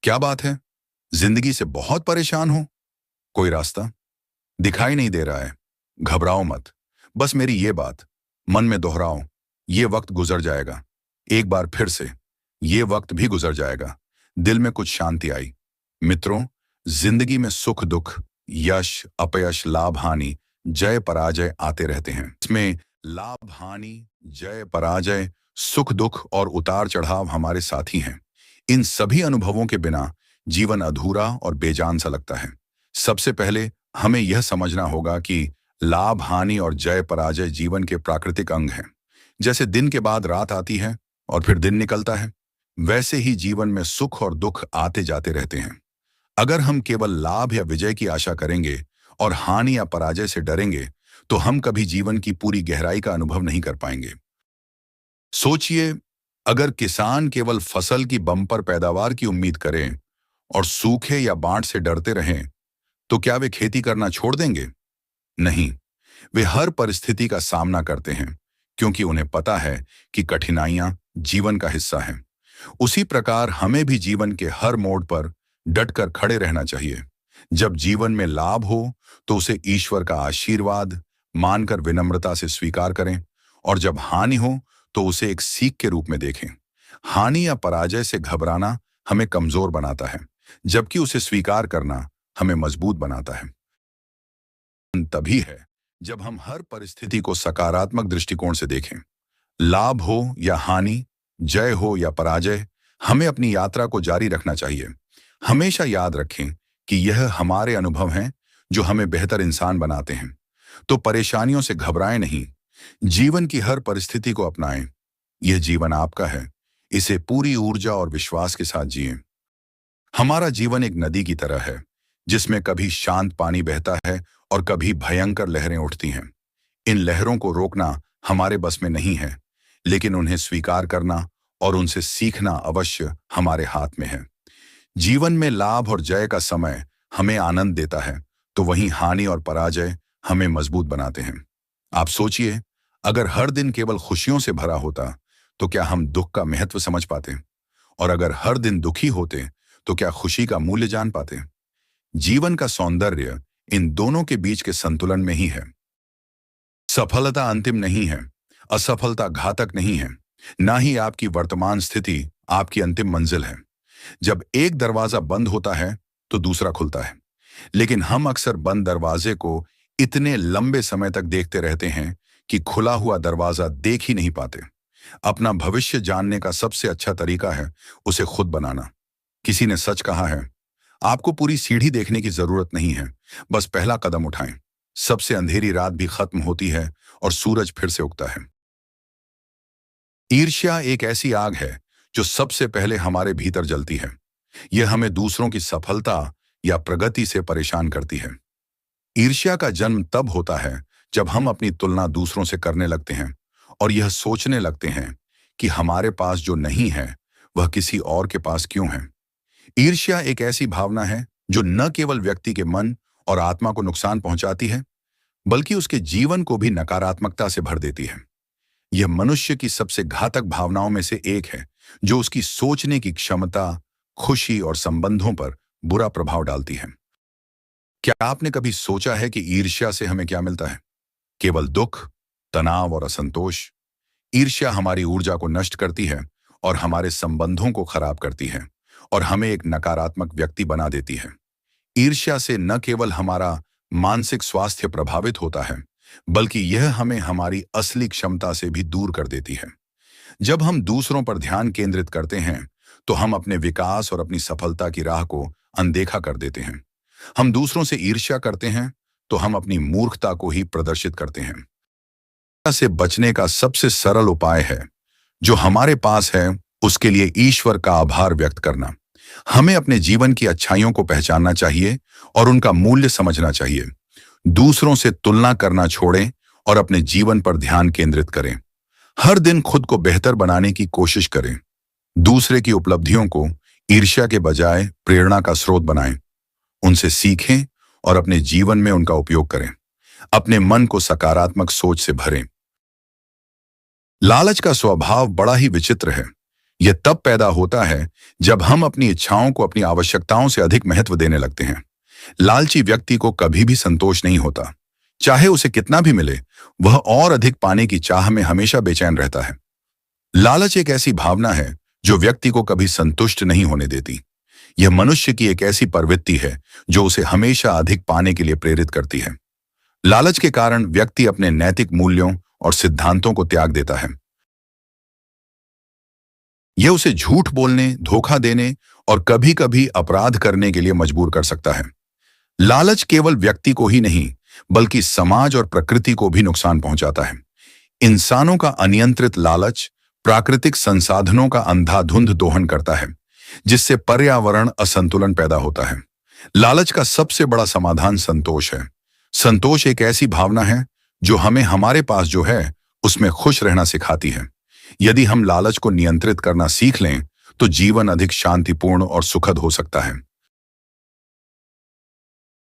क्या बात है? जिंदगी से बहुत परेशान हो? कोई रास्ता दिखाई नहीं दे रहा है? घबराओ मत। बस मेरी ये बात मन में दोहराओ। ये वक्त गुजर जाएगा। एक बार फिर से ये वक्त भी गुजर जाएगा। दिल में कुछ शांति आई। मित्रों, जिंदगी में सुख दुख, यश अपयश, लाभ हानि, जय पराजय आते रहते हैं। इसमें लाभ हानि, जय पराजय, सुख दुख और उतार चढ़ाव हमारे साथी हैं। इन सभी अनुभवों के बिना जीवन अधूरा और बेजान सा लगता है। सबसे पहले हमें यह समझना होगा कि लाभ हानि और जय पराजय जीवन के प्राकृतिक अंग हैं। जैसे दिन के बाद रात आती है और फिर दिन निकलता है, वैसे ही जीवन में सुख और दुख आते जाते रहते हैं। अगर हम केवल लाभ या विजय की आशा करेंगे और हानि या पराजय से डरेंगे, तो हम कभी जीवन की पूरी गहराई का अनुभव नहीं कर पाएंगे। सोचिए, अगर किसान केवल फसल की बम्पर पैदावार की उम्मीद करें और सूखे या बाढ़ से डरते रहें, तो क्या वे खेती करना छोड़ देंगे? नहीं, वे हर परिस्थिति का सामना करते हैं, क्योंकि उन्हें पता है कि कठिनाइयां जीवन का हिस्सा हैं। उसी प्रकार हमें भी जीवन के हर मोड़ पर डटकर खड़े रहना चाहिए। जब जीवन में लाभ हो, तो उसे ईश्वर का आशीर्वाद मानकर विनम्रता से स्वीकार करें, और जब हानि हो, तो उसे एक सीख के रूप में देखें। हानि या पराजय से घबराना हमें कमजोर बनाता है, जबकि उसे स्वीकार करना हमें मजबूत बनाता है। तभी है जब हम हर परिस्थिति को सकारात्मक दृष्टिकोण से देखें। लाभ हो या हानि, जय हो या पराजय, हमें अपनी यात्रा को जारी रखना चाहिए। हमेशा याद रखें कि यह हमारे अनुभव हैं जो हमें बेहतर इंसान बनाते हैं। तो परेशानियों से घबराएं नहीं, जीवन की हर परिस्थिति को अपनाएं। यह जीवन आपका है, इसे पूरी ऊर्जा और विश्वास के साथ जिएं। हमारा जीवन एक नदी की तरह है, जिसमें कभी शांत पानी बहता है और कभी भयंकर लहरें उठती हैं। इन लहरों को रोकना हमारे बस में नहीं है, लेकिन उन्हें स्वीकार करना और उनसे सीखना अवश्य हमारे हाथ में है। जीवन में लाभ और जय का समय हमें आनंद देता है, तो वहीं हानि और पराजय हमें मजबूत बनाते हैं। आप सोचिए, अगर हर दिन केवल खुशियों से भरा होता, तो क्या हम दुख का महत्व समझ पाते? और अगर हर दिन दुखी होते, तो क्या खुशी का मूल्य जान पाते? जीवन का सौंदर्य इन दोनों के बीच के संतुलन में ही है। सफलता अंतिम नहीं है, असफलता घातक नहीं है, ना ही आपकी वर्तमान स्थिति आपकी अंतिम मंजिल है। जब एक दरवाजा बंद होता है, तो दूसरा खुलता है, लेकिन हम अक्सर बंद दरवाजे को इतने लंबे समय तक देखते रहते हैं कि खुला हुआ दरवाजा देख ही नहीं पाते। अपना भविष्य जानने का सबसे अच्छा तरीका है उसे खुद बनाना। किसी ने सच कहा है, आपको पूरी सीढ़ी देखने की जरूरत नहीं है, बस पहला कदम उठाएं। सबसे अंधेरी रात भी खत्म होती है और सूरज फिर से उगता है। ईर्ष्या एक ऐसी आग है जो सबसे पहले हमारे भीतर जलती है। यह हमें दूसरों की सफलता या प्रगति से परेशान करती है। ईर्ष्या का जन्म तब होता है जब हम अपनी तुलना दूसरों से करने लगते हैं और यह सोचने लगते हैं कि हमारे पास जो नहीं है वह किसी और के पास क्यों है। ईर्ष्या एक ऐसी भावना है जो न केवल व्यक्ति के मन और आत्मा को नुकसान पहुंचाती है, बल्कि उसके जीवन को भी नकारात्मकता से भर देती है। यह मनुष्य की सबसे घातक भावनाओं में से एक है, जो उसकी सोचने की क्षमता, खुशी और संबंधों पर बुरा प्रभाव डालती है। क्या आपने कभी सोचा है कि ईर्ष्या से हमें क्या मिलता है? केवल दुख, तनाव और असंतोष। ईर्ष्या हमारी ऊर्जा को नष्ट करती है और हमारे संबंधों को खराब करती है और हमें एक नकारात्मक व्यक्ति बना देती है। ईर्ष्या से न केवल हमारा मानसिक स्वास्थ्य प्रभावित होता है, बल्कि यह हमें हमारी असली क्षमता से भी दूर कर देती है। जब हम दूसरों पर ध्यान केंद्रित करते हैं, तो हम अपने विकास और अपनी सफलता की राह को अनदेखा कर देते हैं। हम दूसरों से ईर्ष्या करते हैं, तो हम अपनी मूर्खता को ही प्रदर्शित करते हैं। ईर्ष्या से बचने का सबसे सरल उपाय है, जो हमारे पास है उसके लिए ईश्वर का आभार व्यक्त करना। हमें अपने जीवन की अच्छाइयों को पहचानना चाहिए और उनका मूल्य समझना चाहिए। दूसरों से तुलना करना छोड़ें और अपने जीवन पर ध्यान केंद्रित करें। हर दिन खुद को बेहतर बनाने की कोशिश करें। दूसरे की उपलब्धियों को ईर्ष्या के बजाय प्रेरणा का स्रोत बनाएं। उनसे सीखें और अपने जीवन में उनका उपयोग करें। अपने मन को सकारात्मक सोच से भरें। लालच का स्वभाव बड़ा ही विचित्र है। यह तब पैदा होता है जब हम अपनी इच्छाओं को अपनी आवश्यकताओं से अधिक महत्व देने लगते हैं। लालची व्यक्ति को कभी भी संतोष नहीं होता। चाहे उसे कितना भी मिले, वह और अधिक पाने की चाह में हमेशा बेचैन रहता है। लालच एक ऐसी भावना है जो व्यक्ति को कभी संतुष्ट नहीं होने देती। यह मनुष्य की एक ऐसी प्रवृत्ति है जो उसे हमेशा अधिक पाने के लिए प्रेरित करती है। लालच के कारण व्यक्ति अपने नैतिक मूल्यों और सिद्धांतों को त्याग देता है। यह उसे झूठ बोलने, धोखा देने और कभी-कभी अपराध करने के लिए मजबूर कर सकता है। लालच केवल व्यक्ति को ही नहीं, बल्कि समाज और प्रकृति को भी नुकसान पहुंचाता है। इंसानों का अनियंत्रित लालच प्राकृतिक संसाधनों का अंधाधुंध दोहन करता है, जिससे पर्यावरण असंतुलन पैदा होता है। लालच का सबसे बड़ा समाधान संतोष है। संतोष एक ऐसी भावना है जो हमें हमारे पास जो है उसमें खुश रहना सिखाती है। यदि हम लालच को नियंत्रित करना सीख लें, तो जीवन अधिक शांतिपूर्ण और सुखद हो सकता है।